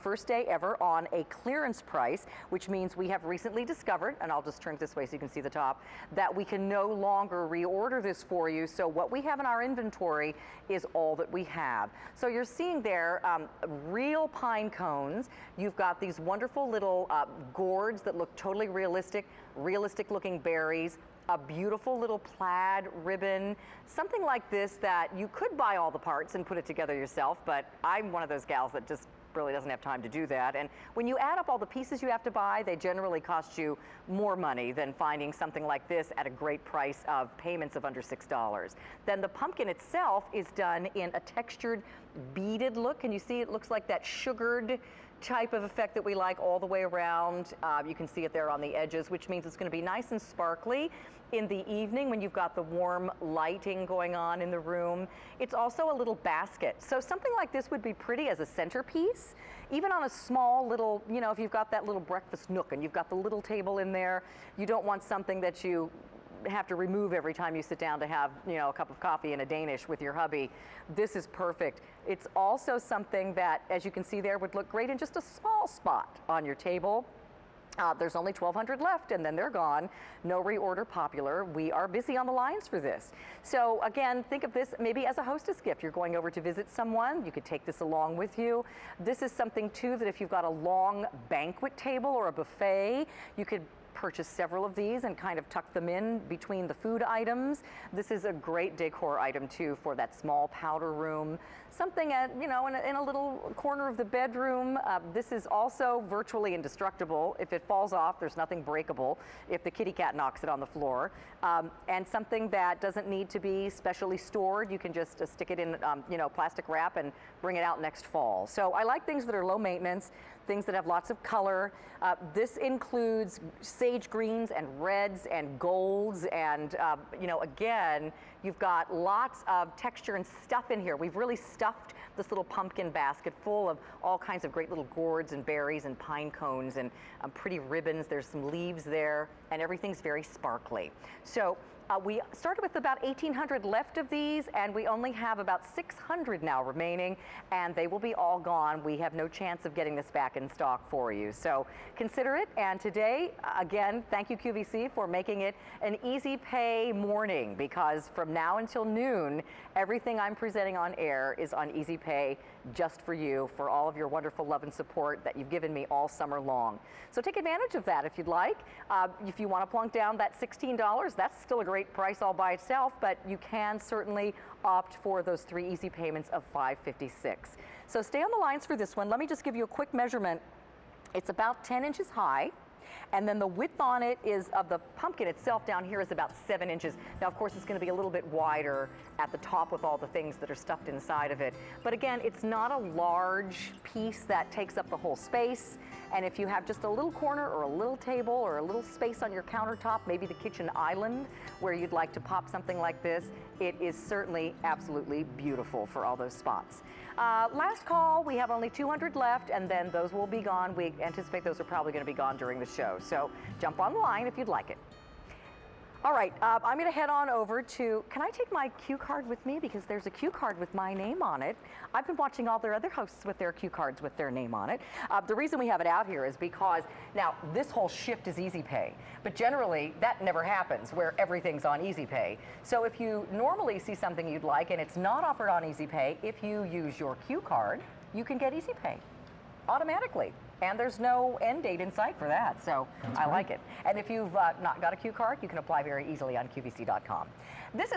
First day ever on a clearance price, which means we have recently discovered, and I'll just turn it this way so you can see the top, that we can no longer reorder this for you. So what we have in our inventory is all that we have. So you're seeing there real pine cones. You've got these wonderful little gourds that look totally realistic looking berries, a beautiful little plaid ribbon, something like this that you could buy all the parts and put it together yourself, but I'm one of those gals that just really doesn't have time to do that. And when you add up all the pieces you have to buy, they generally cost you more money than finding something like this at a great price of payments of under $6. Then the pumpkin itself is done in a textured beaded look. Can you see it looks like that sugared type of effect that we like all the way around. You can see it there on the edges, which means it's going to be nice and sparkly in the evening when you've got the warm lighting going on in the room. It's also a little basket. So something like this would be pretty as a centerpiece, even on a small little, you know, if you've got that little breakfast nook and you've got the little table in there, you don't want something that you have to remove every time you sit down to have, you know, a cup of coffee and a Danish with your hubby. This is perfect. It's also something that, as you can see there, would look great in just a small spot on your table. There's only 1,200 left and then they're gone. No reorder popular. We are busy on the lines for this. So again, think of this maybe as a hostess gift. You're going over to visit someone. You could take this along with you. This is something too that if you've got a long banquet table or a buffet, you could purchase several of these and kind of tuck them in between the food items. This is a great decor item too for that small powder room. Something at, you know, in a little corner of the bedroom. This is also virtually indestructible. If it falls off, there's nothing breakable if the kitty cat knocks it on the floor. And something that doesn't need to be specially stored. You can just stick it in, you know, plastic wrap and bring it out next fall. So I like things that are low maintenance, things that have lots of color. This includes sage greens and reds and golds and, you know, again, you've got lots of texture and stuff in here. We've really stuffed this little pumpkin basket full of all kinds of great little gourds and berries and pine cones and pretty ribbons. There's some leaves there and everything's very sparkly. So we started with about 1,800 left of these, and we only have about 600 now remaining, and they will be all gone. We have no chance of getting this back in stock for you. So consider it. And today, again, thank you QVC for making it an easy pay morning, because from now until noon, everything I'm presenting on air is on easy pay just for you, for all of your wonderful love and support that you've given me all summer long. So take advantage of that if you'd like. If you want to plunk down that $16, that's still a great price all by itself, but you can certainly opt for those 3 easy payments of $556. So stay on the lines for this one. Let me just give you a quick measurement. It's about 10 inches high. And then the width on it is of the pumpkin itself down here is about 7 inches. Now, of course, it's going to be a little bit wider at the top with all the things that are stuffed inside of it. But again, it's not a large piece that takes up the whole space. And if you have just a little corner or a little table or a little space on your countertop, maybe the kitchen island where you'd like to pop something like this, it is certainly absolutely beautiful for all those spots. Last call, we have only 200 left, and then those will be gone. We anticipate those are probably going to be gone during the show. So jump on the line if you'd like it. All right, I'm going to head on over to, can I take my cue card with me? Because there's a cue card with my name on it. I've been watching all their other hosts with their cue cards with their name on it. The reason we have it out here is because, now, this whole shift is easy pay, but generally that never happens where everything's on easy pay. So if you normally see something you'd like and it's not offered on easy pay, if you use your cue card, you can get easy pay automatically. And there's no end date in sight for that, so I like it. And if you've not got a cue card, you can apply very easily on QVC.com. This is